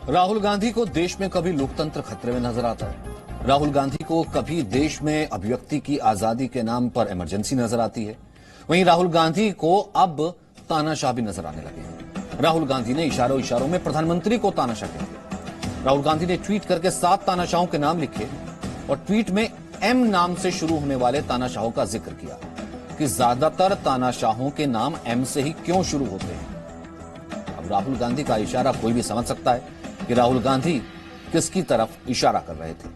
राहुल गांधी को देश में कभी लोकतंत्र खतरे में नजर आता है। राहुल गांधी को कभी देश में अभिव्यक्ति की आजादी के नाम पर इमरजेंसी नजर आती है। वहीं राहुल गांधी को अब तानाशाह भी नजर आने लगे हैं। राहुल गांधी ने इशारों इशारों में प्रधानमंत्री को तानाशाह कह दिया। राहुल गांधी ने ट्वीट करके 7 तानाशाहों के नाम लिखे और ट्वीट में एम नाम से शुरू होने वाले तानाशाहों का जिक्र किया कि ज्यादातर तानाशाहों के नाम एम से ही क्यों शुरू होते हैं। अब राहुल गांधी का इशारा कोई भी समझ सकता है कि राहुल गांधी किसकी तरफ इशारा कर रहे थे।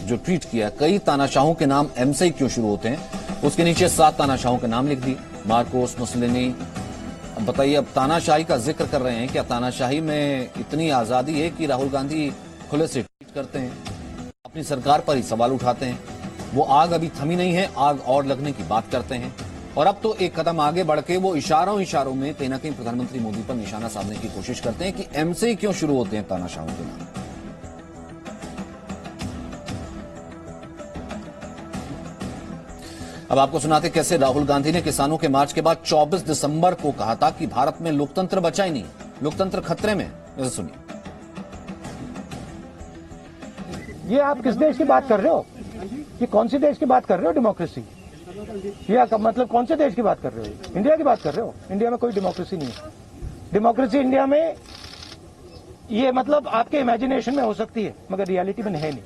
जो ट्वीट किया, कई तानाशाहों के नाम एम से ही क्यों शुरू होते हैं, उसके नीचे 7 तानाशाहों के नाम लिख दी। Marcos, Mussolini. अब बताइए, अब तानाशाही का जिक्र कर रहे हैं। क्या तानाशाही में इतनी आजादी है कि राहुल गांधी खुले से ट्वीट करते हैं, अपनी सरकार पर ही सवाल उठाते हैं। वो आग अभी थमी नहीं है, आग और लगने की बात करते हैं। और अब तो एक कदम आगे बढ़ के वो इशारों में कहीं ना कहीं प्रधानमंत्री मोदी पर निशाना साधने की कोशिश करते हैं कि एम से ही क्यों शुरू होते हैं तानाशाहों के नाम। अब आपको सुनाते कैसे राहुल गांधी ने किसानों के मार्च के बाद 24 दिसंबर को कहा था कि भारत में लोकतंत्र बचा ही नहीं, लोकतंत्र खतरे में। जैसे सुनिए। ये आप किस देश की बात कर रहे हो? ये कौन सी देश की बात कर रहे हो? डेमोक्रेसी? ये मतलब कौन से देश की बात कर रहे हो? इंडिया की बात कर रहे हो? इंडिया में कोई डेमोक्रेसी नहीं है। डेमोक्रेसी इंडिया में ये मतलब आपके इमेजिनेशन में हो सकती है, मगर रियलिटी में है नहीं।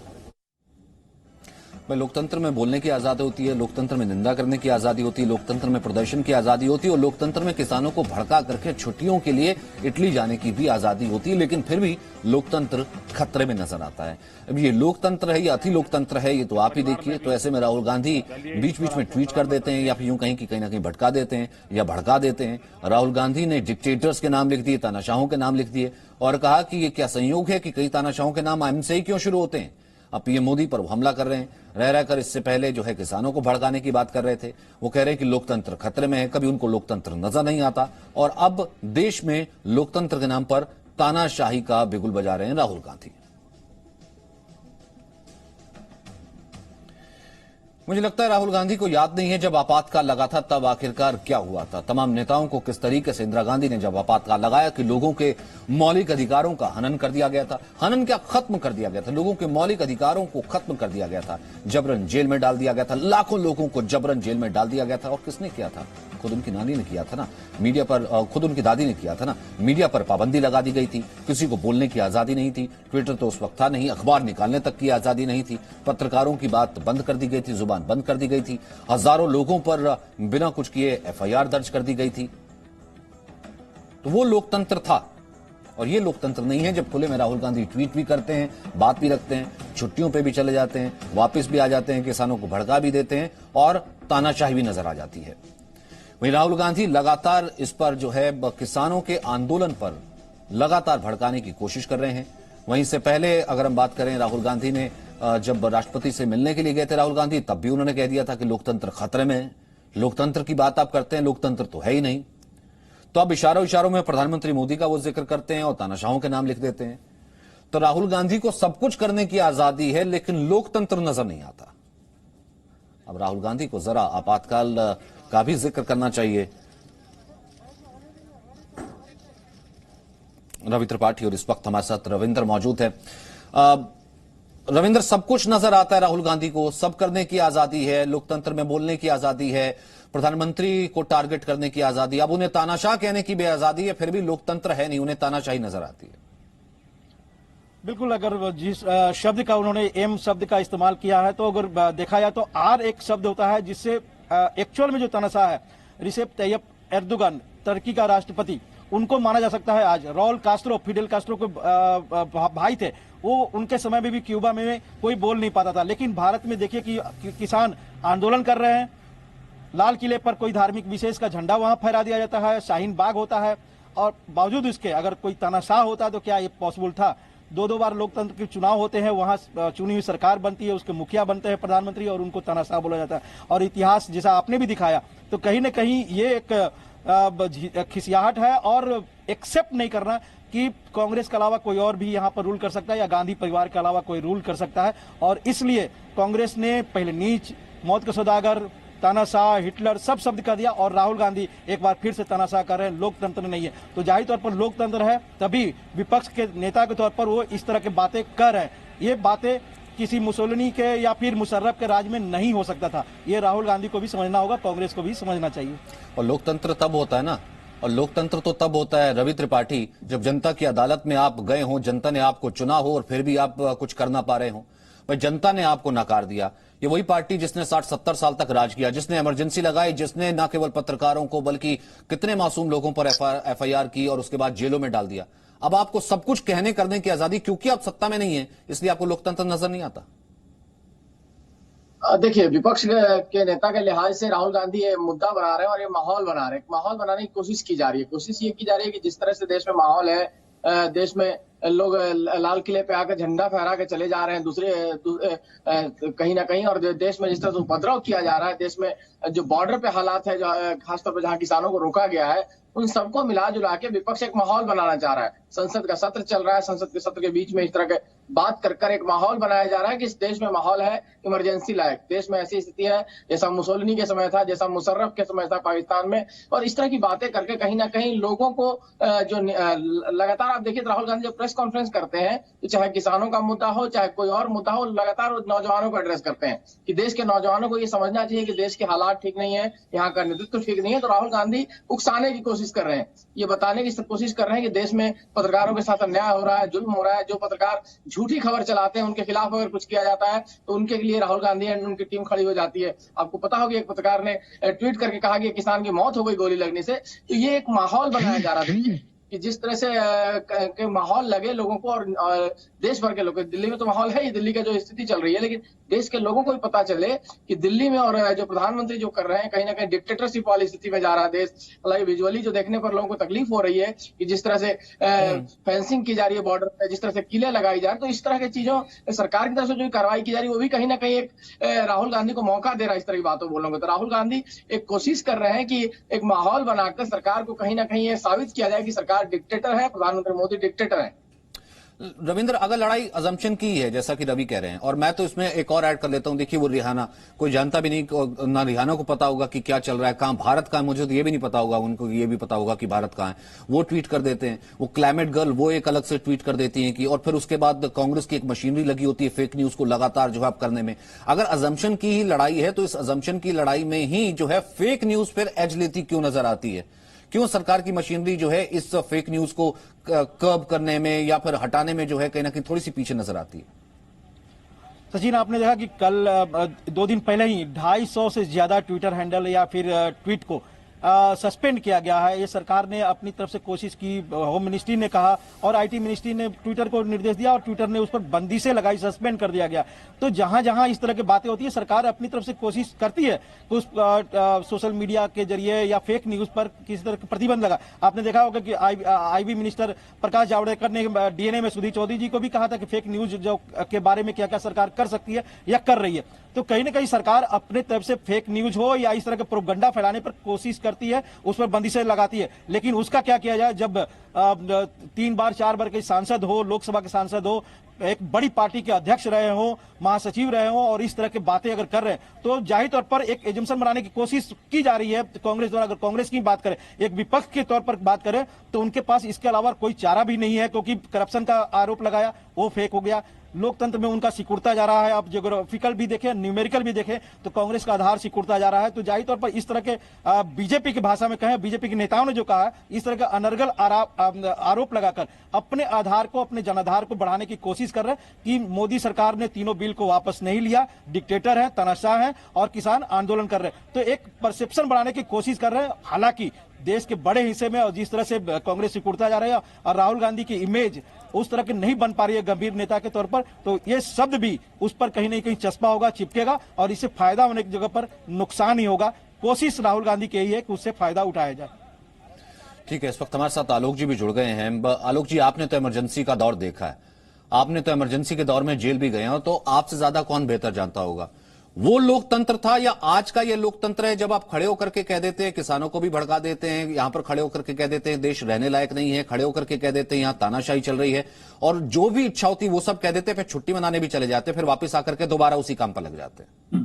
भाई, लोकतंत्र में बोलने की आजादी होती है, लोकतंत्र में निंदा करने की आजादी होती है, लोकतंत्र में प्रदर्शन की आजादी होती है और लोकतंत्र में किसानों को भड़का करके छुट्टियों के लिए इटली जाने की भी आजादी होती है। लेकिन फिर भी लोकतंत्र खतरे में नजर आता है। अब ये लोकतंत्र है या अति लोकतंत्र है, ये तो आप ही देखिए। तो ऐसे में राहुल गांधी बीच बीच में ट्वीट कर देते हैं या फिर यूं कहीं कि कहीं ना कहीं भटका देते हैं या भड़का देते हैं। राहुल गांधी ने डिक्टेटर्स के नाम लिख दिए, तानाशाहों के नाम लिख दिए और कहा कि ये क्या संयोग है कि कई तानाशाहों के नाम एम से ही क्यों शुरू होते हैं। अब पीएम मोदी पर वो हमला कर रहे हैं, रह रहकर। इससे पहले जो है किसानों को भड़काने की बात कर रहे थे। वो कह रहे हैं कि लोकतंत्र खतरे में है, कभी उनको लोकतंत्र नजर नहीं आता। और अब देश में लोकतंत्र के नाम पर तानाशाही का बिगुल बजा रहे हैं राहुल गांधी। मुझे लगता है राहुल गांधी को याद नहीं है जब आपातकाल लगा था तब आखिरकार क्या हुआ था। तमाम नेताओं को किस तरीके से इंदिरा गांधी ने जब आपातकाल लगाया कि लोगों के मौलिक अधिकारों का हनन कर दिया गया था। हनन क्या, खत्म कर दिया गया था। लोगों के मौलिक अधिकारों को खत्म कर दिया गया था, जबरन जेल में डाल दिया गया था। लाखों लोगों को जबरन जेल में डाल दिया गया था। और किसने किया था? खुद उनकी नानी ने किया था ना। मीडिया पर, खुद उनकी दादी ने किया था ना। मीडिया पर पाबंदी लगा दी गई थी, किसी को बोलने की आजादी नहीं थी। ट्विटर तो उस वक्त था नहीं, अखबार निकालने तक की आजादी नहीं थी। पत्रकारों की बात बंद कर दी गई थी, जुबान बंद कर दी गई थी। हजारों लोगों पर बिना कुछ किए एफआईआर दर्ज कर दी गई थी। तो वो लोकतंत्र था। और ये लोकतंत्र नहीं है जब खुले में राहुल गांधी ट्वीट भी करते हैं, बात भी रखते हैं, छुट्टियों पे भी चले जाते हैं, वापस भी आ जाते हैं, किसानों को भड़का भी देते हैं और तानाशाही भी नजर आ जाती है। वहीं राहुल गांधी लगातार इस पर जो है किसानों के आंदोलन पर लगातार भड़काने की कोशिश कर रहे हैं। वहीं से पहले अगर हम बात करें, राहुल गांधी ने जब राष्ट्रपति से मिलने के लिए गए थे राहुल गांधी, तब भी उन्होंने कह दिया था कि लोकतंत्र खतरे में है। लोकतंत्र की बात आप करते हैं, लोकतंत्र तो है ही नहीं। तो अब इशारों में प्रधानमंत्री मोदी का वो जिक्र करते हैं और तानाशाहों के नाम लिख देते हैं। तो राहुल गांधी को सब कुछ करने की आजादी है, लेकिन लोकतंत्र नजर नहीं आता। अब राहुल गांधी को जरा आपातकाल का भी जिक्र करना चाहिए। रवि त्रिपाठी और इस वक्त हमारे साथ रविंद्र मौजूद है। रविंद्र, सब कुछ नजर आता है राहुल गांधी को, सब करने की आजादी है, लोकतंत्र में बोलने की आजादी है, प्रधानमंत्री को टारगेट करने की आजादी। अब उन्हें तानाशाह कहने की भी आजादी है, फिर भी लोकतंत्र है नहीं, उन्हें तानाशाही नजर आती है। बिल्कुल, अगर जिस शब्द का उन्होंने एम शब्द का इस्तेमाल किया है, तो अगर देखा जाए तो आर एक शब्द होता है जिससे एक्चुअल में जो तानाशाह है रिसेप तैयब एर्दोगन, तुर्की का राष्ट्रपति, उनको माना जा सकता है। आज राउल कास्ट्रो, फिडेल कास्ट्रो के भाई थे, वो उनके समय में भी क्यूबा में कोई बोल नहीं पाता था। लेकिन भारत में देखिए कि किसान आंदोलन कर रहे हैं, लाल किले पर कोई धार्मिक विशेष का झंडा वहां फहरा दिया जाता है, शाहीन बाग होता है, और बावजूद इसके अगर कोई तानाशाह होता तो क्या ये पॉसिबल था? 2-2 बार लोकतंत्र के चुनाव होते हैं, वहां चुनी हुई सरकार बनती है, उसके मुखिया बनते हैं प्रधानमंत्री, और उनको तानाशाह बोला जाता है। और इतिहास जैसा आपने भी दिखाया, तो कहीं ना कहीं ये एक खिसियाहट है और एक्सेप्ट नहीं करना कि कांग्रेस के अलावा कोई और भी यहाँ पर रूल कर सकता है या गांधी परिवार के अलावा कोई रूल कर सकता है। और इसलिए कांग्रेस ने पहले नीच, मौत के सौदागर, तानाशाह, हिटलर सब शब्द कह दिया और राहुल गांधी एक बार फिर से तानाशाह कर रहे हैं लोकतंत्र नहीं है। तो जाहिर तौर पर लोकतंत्र है तभी विपक्ष के नेता के तौर पर वो इस तरह की बातें कर रहे हैं। ये बातें किसी मुसोलिनी के या फिर मुशर्रफ के राज में नहीं हो सकता था। ये राहुल गांधी को भी समझना होगा, कांग्रेस को भी समझना चाहिए। और लोकतंत्र तब होता है ना, और लोकतंत्र तो तब होता है रवि त्रिपाठी, जब जनता की अदालत में आप गए हो, जनता ने आपको चुना हो और फिर भी आप कुछ कर ना पा रहे हो। पर जनता ने आपको नकार दिया। ये वही पार्टी जिसने 60-70 साल तक राज किया, जिसने इमरजेंसी लगाई, जिसने न केवल पत्रकारों को बल्कि कितने मासूम लोगों पर एफआईआर की और उसके बाद जेलों में डाल दिया। अब आपको सब कुछ कहने करने की आजादी, क्योंकि आप सत्ता में नहीं है इसलिए आपको लोकतंत्र नजर नहीं आता। देखिए, विपक्ष के नेता के लिहाज से राहुल गांधी ये मुद्दा बना रहे हैं और ये माहौल बना रहे हैं। माहौल बनाने की कोशिश की जा रही है। कोशिश ये की जा रही है कि जिस तरह से देश में माहौल है, देश में लोग लाल किले पे आकर झंडा फहरा के चले जा रहे हैं कहीं ना कहीं, और देश में जिस तरह से उपद्रव किया जा रहा है, देश में जो बॉर्डर पे हालात है, जो खासतौर पर जहां किसानों को रोका गया है, उन सबको मिला जुला के विपक्ष एक माहौल बनाना चाह रहा है। संसद का सत्र चल रहा है, संसद के सत्र के बीच में इस तरह के बात कर एक माहौल बनाया जा रहा है कि इस देश में माहौल है इमरजेंसी लायक। देश में ऐसी स्थिति है जैसा मुसोलिनी के समय था, जैसा मुशर्रफ के समय था पाकिस्तान में, और इस तरह की बातें करके कहीं ना कहीं लोगों को जो लगातार आप देखिए राहुल गांधी जब प्रेस कॉन्फ्रेंस करते हैं, तो चाहे किसानों का मुद्दा हो, चाहे कोई और मुद्दा हो, लगातार नौजवानों को एड्रेस करते हैं कि देश के नौजवानों को ये समझना चाहिए कि देश के हालात ठीक नहीं है, यहाँ का नेतृत्व ठीक नहीं है। तो राहुल गांधी उकसाने की कोशिश कर रहे हैं, ये बताने की कोशिश कर रहे हैं कि देश में पत्रकारों के साथ अन्याय हो रहा है, जुल्म हो रहा है। जो पत्रकार झूठी खबर चलाते हैं उनके खिलाफ अगर कुछ किया जाता है तो उनके लिए राहुल गांधी एंड उनकी टीम खड़ी हो जाती है। आपको पता होगा एक पत्रकार ने ट्वीट करके कहा कि किसान की मौत हो गई गोली लगने से। तो ये एक माहौल बनाया जा रहा है कि जिस तरह से के माहौल लगे लोगों को, और देश भर के लोग, दिल्ली में तो माहौल है ही, दिल्ली का जो स्थिति चल रही है, लेकिन देश के लोगों को भी पता चले कि दिल्ली में और जो प्रधानमंत्री जो कर रहे हैं कहीं ना कहीं डिक्टेटरशिप वाली स्थिति में जा रहा है देश। हालांकि विजुअली जो देखने पर लोगों को तकलीफ हो रही है कि जिस तरह से फेंसिंग की जा रही है बॉर्डर पे, जिस तरह से किले लगाई जा रही है, तो इस तरह की चीजों सरकार की तरफ से जो कार्रवाई की जा रही है वो भी कहीं ना कहीं एक राहुल गांधी को मौका दे रहा है इस तरह की बातों बोलोगे। तो राहुल गांधी एक कोशिश कर रहे हैं कि एक माहौल बनाकर सरकार को कहीं ना कहीं ये साबित किया जाए कि सरकार डिक्टेटर है, प्रधानमंत्री मोदी डिक्टेटर है। रविंद्र, अगर लड़ाई अजम्पशन की है जैसा कि रवि कह रहे हैं, और मैं तो इसमें एक और ऐड कर लेता हूं, देखिए वो रिहाना, कोई जानता भी नहीं, ना रिहाना को पता होगा कि क्या चल रहा है, कहां भारत का है, मुझे तो ये भी नहीं पता होगा, उनको ये भी पता होगा कि भारत कहां है। वो ट्वीट कर देते हैं, वो क्लाइमेट गर्ल वो एक अलग से ट्वीट कर देती हैं कि, और फिर उसके बाद कांग्रेस की एक मशीनरी लगी होती है फेक न्यूज को लगातार जो है करने में। अगर अजम्पशन की ही लड़ाई है तो इस अजम्पशन की लड़ाई में ही जो है फेक न्यूज फिर एज लेती क्यों नजर आती है? क्यों सरकार की मशीनरी जो है इस फेक न्यूज को कर्ब करने में या फिर हटाने में जो है कहीं ना कहीं थोड़ी सी पीछे नजर आती है? सचिन, आपने देखा कि कल 2 दिन पहले ही 250 से ज्यादा ट्विटर हैंडल या फिर ट्वीट को सस्पेंड किया गया है। ये सरकार ने अपनी तरफ से कोशिश की, होम मिनिस्ट्री ने कहा और आईटी मिनिस्ट्री ने ट्विटर को निर्देश दिया और ट्विटर ने उस पर बंदिशें लगाई, सस्पेंड कर दिया गया। तो जहां जहां इस तरह की बातें होती है सरकार अपनी तरफ से कोशिश करती है तो उस सोशल मीडिया के जरिए या फेक न्यूज पर किसी तरह का प्रतिबंध लगा। आपने देखा होगा कि आईबी मिनिस्टर प्रकाश जावड़ेकर ने डीएनए में सुधीर चौधरी जी को भी कहा था कि फेक न्यूज जो के बारे में क्या क्या सरकार कर सकती है या कर रही है। तो कहीं ना कहीं सरकार अपने तरफ से फेक न्यूज हो या इस तरह के प्रोपगंडा फैलाने पर कोशिश करती है, उस पर बंदिशें लगाती है। लेकिन उसका क्या किया जाए जब 3 बार 4 बार के सांसद हो, लोकसभा के सांसद हो, एक बड़ी पार्टी के अध्यक्ष रहे हो, महासचिव रहे हो और इस तरह की बातें अगर कर रहे हैं तो जाहिर तौर पर एक एजम्पशन बनाने की कोशिश की जा रही है कांग्रेस द्वारा। अगर कांग्रेस की बात करें, एक विपक्ष के तौर पर बात करें तो उनके पास इसके अलावा कोई चारा भी नहीं है, क्योंकि करप्शन का आरोप लगाया वो फेक हो गया। लोकतंत्र में उनका सिकुड़ता जा रहा है। आप ज्योग्राफिकल भी देखें, न्यूमेरिकल भी देखें तो कांग्रेस का आधार सिकुड़ता जा रहा है। तो जाहिर तौर पर इस तरह के बीजेपी की भाषा में कहें, बीजेपी के नेताओं ने जो कहा, इस तरह का अनर्गल आरोप लगाकर अपने आधार को, अपने जनाधार को बढ़ाने की कोशिश कर रहे हैं कि मोदी सरकार ने तीनों बिल को वापस नहीं लिया, डिक्टेटर है, तानाशाह है और किसान आंदोलन कर रहे हैं। तो एक परसेप्शन बढ़ाने की कोशिश कर रहे हैं। हालांकि देश के बड़े हिस्से में और जिस तरह से कांग्रेस सिकुड़ता जा रहा है और राहुल गांधी की इमेज उस तरह की नहीं बन पा रही है गंभीर नेता के तौर पर, तो ये शब्द भी उस पर कहीं ना कहीं चस्पा होगा, चिपकेगा और इससे फायदा होने की जगह पर नुकसान ही होगा। कोशिश राहुल गांधी की यही है कि उससे फायदा उठाया जाए। ठीक है, इस वक्त हमारे साथ आलोक जी भी जुड़ गए हैं। आलोक जी, आपने तो इमरजेंसी का दौर देखा है, आपने तो इमरजेंसी के दौर में जेल भी गए हो, तो आपसे ज्यादा कौन बेहतर जानता होगा वो लोकतंत्र था या आज का ये लोकतंत्र है जब आप खड़े होकर के कह देते हैं, किसानों को भी भड़का देते हैं, यहां पर खड़े होकर के कह देते हैं देश रहने लायक नहीं है, खड़े होकर के कह देते हैं यहां तानाशाही चल रही है, और जो भी इच्छा होती वो सब कह देते हैं, फिर छुट्टी मनाने भी चले जाते हैं, फिर वापस आकर के दोबारा उसी काम पर लग जाते हैं।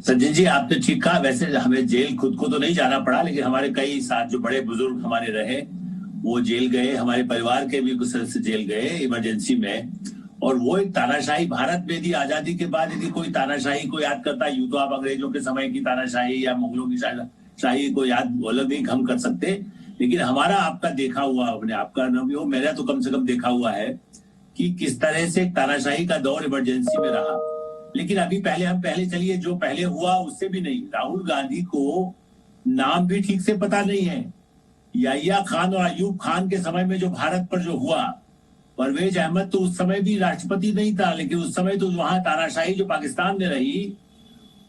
संजय जी, आपने ठीक कहा। वैसे हमें जेल खुद को तो नहीं जाना पड़ा, लेकिन हमारे कई साथ जो बड़े बुजुर्ग हमारे रहे वो जेल गए, हमारे परिवार के भी कुछ सदस्य जेल गए इमरजेंसी में। और वो एक तानाशाही, भारत में यदि आजादी के बाद यदि कोई तानाशाही को याद करता, यूं तो आप अंग्रेजों के समय की तानाशाही या मुगलों की शाही को याद अलग नहीं हम कर सकते, लेकिन हमारा आपका देखा हुआ, अपने आपका न भी हो, मेरा तो कम से कम देखा हुआ है कि किस तरह से तानाशाही का दौर इमरजेंसी में रहा। लेकिन अभी पहले चलिए, जो पहले हुआ उससे भी नहीं। राहुल गांधी को नाम भी ठीक से पता नहीं है। याहिया खान और अयूब खान के समय में जो भारत पर जो हुआ, परवेज अहमद तो उस समय भी राष्ट्रपति नहीं था, लेकिन उस समय तो वहां तानाशाही जो पाकिस्तान में रही,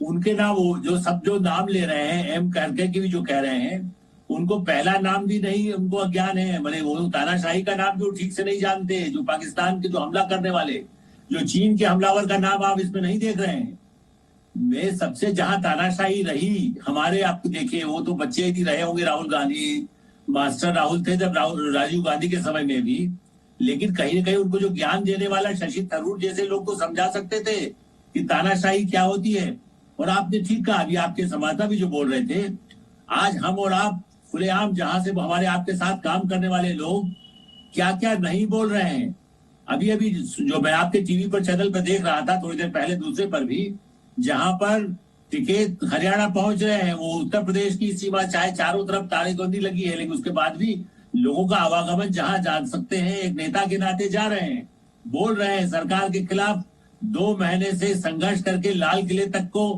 उनके नाम वो जो नाम ले रहे हैं, एम करके की भी जो कह रहे हैं, उनको पहला नाम भी नहीं, उनको अज्ञान है। मैंने वो तानाशाही का नाम जो ठीक से नहीं जानते, जो पाकिस्तान के जो हमला करने वाले, जो चीन के हमलावर का नाम आप इसमें नहीं देख रहे हैं। में सबसे जहां तानाशाही रही हमारे, आप देखिए, वो तो बच्चे ही रहे होंगे, राहुल गांधी मास्टर राहुल थे जब राजीव गांधी के समय में भी, लेकिन कहीं ना कहीं उनको जो ज्ञान देने वाला शशि थरूर जैसे लोग तो समझा सकते थे कि तानाशाही क्या होती है। और आपने ठीक कहा, अभी आपके संवाददाता भी जो बोल रहे थे, आज हम और आप खुलेआम जहां से हमारे आपके साथ काम करने वाले लोग क्या क्या नहीं बोल रहे हैं। अभी जो मैं आपके टीवी पर चैनल पर देख रहा था थोड़ी देर पहले, दूसरे पर भी, जहां पर टिकट हरियाणा पहुंच रहे हैं, वो उत्तर प्रदेश की सीमा, चाहे चारों तरफ तारेबंदी लगी है, लेकिन उसके बाद भी लोगों का आवागमन जहां जा सकते हैं, एक नेता के नाते जा रहे हैं, बोल रहे हैं सरकार के खिलाफ। 2 महीने से संघर्ष करके लाल किले तक को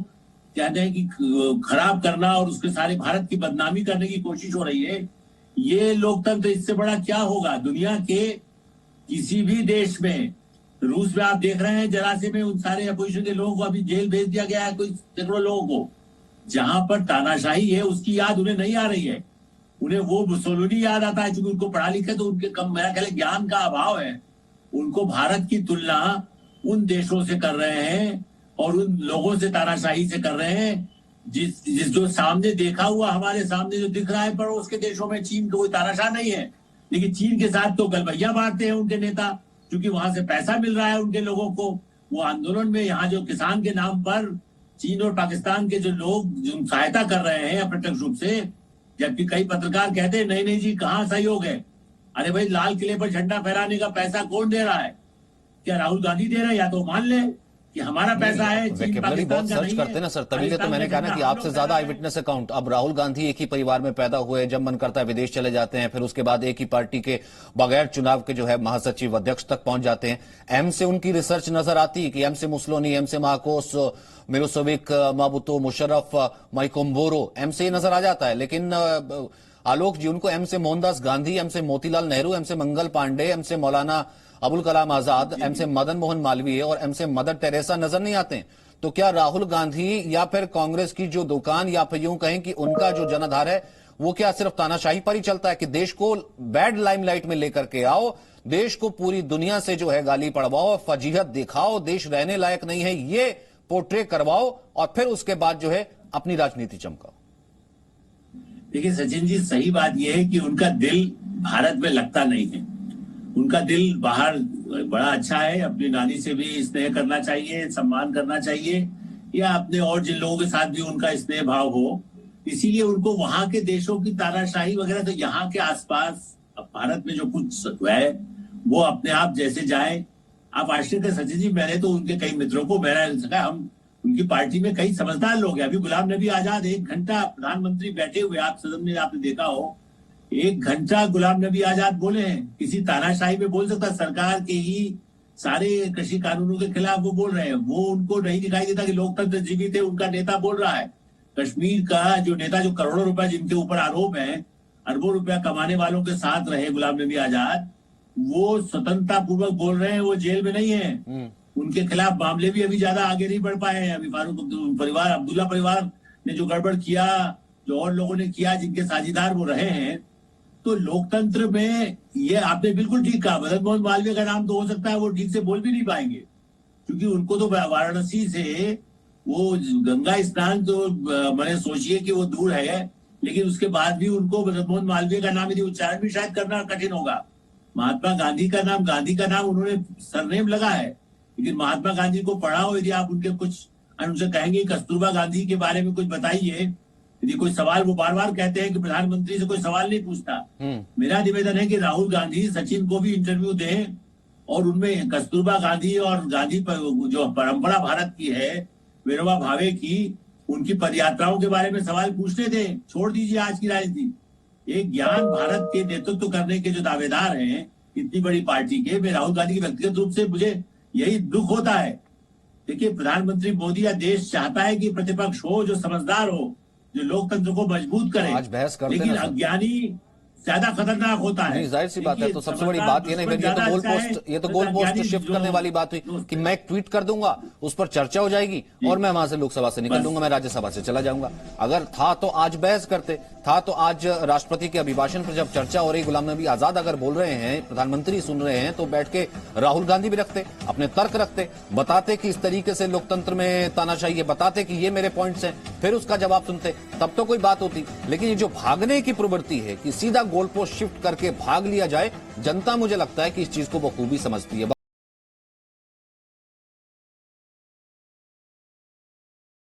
कहते हैं कि खराब करना और उसके सारे भारत की बदनामी करने की कोशिश हो रही है। ये लोकतंत्र, इससे बड़ा क्या होगा दुनिया के किसी भी देश में। रूस में आप देख रहे हैं, जरासे में उन सारे अपोजिशन के लोगों को अभी जेल भेज दिया गया है, कोई सैकड़ों लोगों को। जहां पर तानाशाही है उसकी याद उन्हें नहीं आ रही है, उन्हें वो मुसोलिनी याद आता है, क्योंकि उनको पढ़ा लिखा तो उनके कम, मेरा ख्याल है, ज्ञान का अभाव है। उनको भारत की तुलना उन देशों से कर रहे हैं और उन लोगों से, तानाशाही से कर रहे हैं जिस जो सामने देखा हुआ, हमारे सामने जो दिख रहा है पड़ोस के देशों में, चीन का कोई तानाशाह नहीं है, लेकिन चीन के साथ तो गलबैया बांटते हैं उनके नेता, क्योंकि वहां से पैसा मिल रहा है उनके लोगों को। वो आंदोलन में यहाँ जो किसान के नाम पर चीन और पाकिस्तान के जो लोग जो सहायता कर रहे हैं अप्रत्यक्ष रूप से, जबकि कई पत्रकार कहते हैं नहीं जी कहाँ सहयोग है। अरे भाई, लाल किले पर झंडा फहराने का पैसा कौन दे रहा है? क्या राहुल गांधी दे रहे हैं? या तो मान ले कि हमारा पैसा है, चीन पाकिस्तान बहुत का सर्च नहीं करते हैं ना सर, तभी तो मैंने कहा ना कि आपसे ज्यादा आई विटनेस अकाउंट। अब राहुल गांधी एक ही परिवार में पैदा हुए, जब मन करता है विदेश चले जाते हैं, फिर उसके बाद एक ही पार्टी के बगैर चुनाव के जो है महासचिव अध्यक्ष तक पहुंच जाते हैं। एम से उनकी रिसर्च नजर आती है कि एम से मुसलोनी, एम से मार्कोस मिलोसेविक, माबुतो मुशर्रफ, माइकोम्बोरो, एम से नजर आ जाता है। लेकिन आलोक जी, उनको एम से मोहनदास गांधी, एम से मोतीलाल नेहरू, एम से मंगल पांडे, एम से मौलाना अबुल कलाम आजाद, एम से मदन मोहन मालवीय और एम से मदर टेरेसा नजर नहीं आते हैं। तो क्या राहुल गांधी या फिर कांग्रेस की जो दुकान, या फिर यूं कहें कि उनका जो जनाधार है, वो क्या सिर्फ तानाशाही पर ही चलता है कि देश को बैड लाइमलाइट में लेकर के आओ, देश को पूरी दुनिया से जो है गाली पड़वाओ, फजीहत दिखाओ, देश रहने लायक नहीं है ये पोर्ट्रे करवाओ, और फिर उसके बाद जो है अपनी राजनीति चमकाओ? देखिए सचिन जी, सही बात यह है कि उनका दिल भारत में लगता नहीं है। उनका दिल बाहर बड़ा अच्छा है, अपनी नानी से भी स्नेह करना चाहिए, सम्मान करना चाहिए, या अपने और जिन लोगों के साथ भी उनका स्नेह भाव हो। इसीलिए उनको वहां के देशों की तानाशाही वगैरह, तो यहाँ के आसपास भारत में जो कुछ है वो अपने आप जैसे जाए। आप आश्चर्य थे सचिन जी, मैंने तो उनके कई मित्रों को, हम उनकी पार्टी में कई समझदार लोग हैं। अभी गुलाम नबी आजाद 1 घंटा प्रधानमंत्री बैठे हुए, आप सदन में आपने देखा हो, 1 घंटा गुलाम नबी आजाद बोले हैं। किसी तानाशाही में बोल सकता? सरकार के ही सारे कृषि कानूनों के खिलाफ वो बोल रहे हैं। वो उनको नहीं दिखाई देता कि लोकतंत्र जीवित है, उनका नेता बोल रहा है। कश्मीर का जो नेता, जो करोड़ों रुपए जिनके ऊपर आरोप है, अरबों रुपया कमाने वालों के साथ रहे गुलाम नबी आजाद, वो स्वतंत्रता पूर्वक बोल रहे हैं, वो जेल में नहीं है। उनके खिलाफ मामले भी अभी ज्यादा आगे नहीं बढ़ पाए हैं। अभी फारूक परिवार, अब्दुल्ला परिवार ने जो गड़बड़ किया, जो और लोगों ने किया, जिनके साझेदार वो रहे हैं, तो लोकतंत्र में ये आपने बिल्कुल ठीक कहा। मदन मोहन मालवीय का नाम तो हो सकता है वो ठीक से बोल भी नहीं पाएंगे, क्योंकि उनको तो वाराणसी से वो गंगा स्नान तो मैंने सोचिए कि वो दूर है, लेकिन उसके बाद भी उनको मदन मोहन मालवीय का नाम यदि उच्चारण भी शायद करना कठिन होगा। महात्मा गांधी का नाम उन्होंने सरनेम लगा है, लेकिन महात्मा गांधी को पढ़ा हो यदि आप, उनके कुछ और उनसे कहेंगे कस्तूरबा गांधी के बारे में कुछ बताइए। यदि कोई सवाल, वो बार बार कहते हैं कि प्रधानमंत्री से कोई सवाल नहीं पूछता। मेरा निवेदन है कि राहुल गांधी सचिन को भी इंटरव्यू दें और उनमें कस्तूरबा गांधी और गांधी पर जो परंपरा भारत की है, विनोबा भावे की, उनकी पदयात्राओं के बारे में सवाल पूछने दें। छोड़ दीजिए आज की राजनीति। एक ज्ञान भारत के नेतृत्व करने के जो दावेदार हैं इतनी बड़ी पार्टी के, मैं राहुल गांधी की व्यक्तिगत रूप से मुझे यही दुख होता है। देखिए, प्रधानमंत्री मोदी या देश चाहता है कि प्रतिपक्ष हो जो समझदार हो, जो लोकतंत्र को मजबूत करे, आज बहस करते लेकिन ना सर। अज्ञानी ज्यादा खतरनाक होता है। नहीं, जाहिर सी बात है। तो सबसे बड़ी बात ये नहीं, ये तो गोल पोस्ट शिफ्ट करने वाली बात हुई कि मैं एक ट्वीट कर दूंगा, उस पर चर्चा हो जाएगी और मैं वहां से लोकसभा से निकल दूंगा, मैं राज्यसभा से चला जाऊंगा। अगर था तो आज बहस करते, था तो आज राष्ट्रपति के अभिभाषण पर जब चर्चा हो रही, गुलाम नबी आजाद अगर बोल रहे हैं, प्रधानमंत्री सुन रहे हैं, तो बैठ के राहुल गांधी भी रखते, अपने तर्क रखते, बताते कि इस तरीके से लोकतंत्र में तानाशाही है, बताते कि ये मेरे पॉइंट्स हैं, फिर उसका जवाब सुनते, तब तो कोई बात होती। लेकिन ये जो भागने की प्रवृत्ति है कि सीधा गोल पोस्ट शिफ्ट करके भाग लिया जाए, जनता मुझे लगता है कि इस चीज को बखूबी समझती है।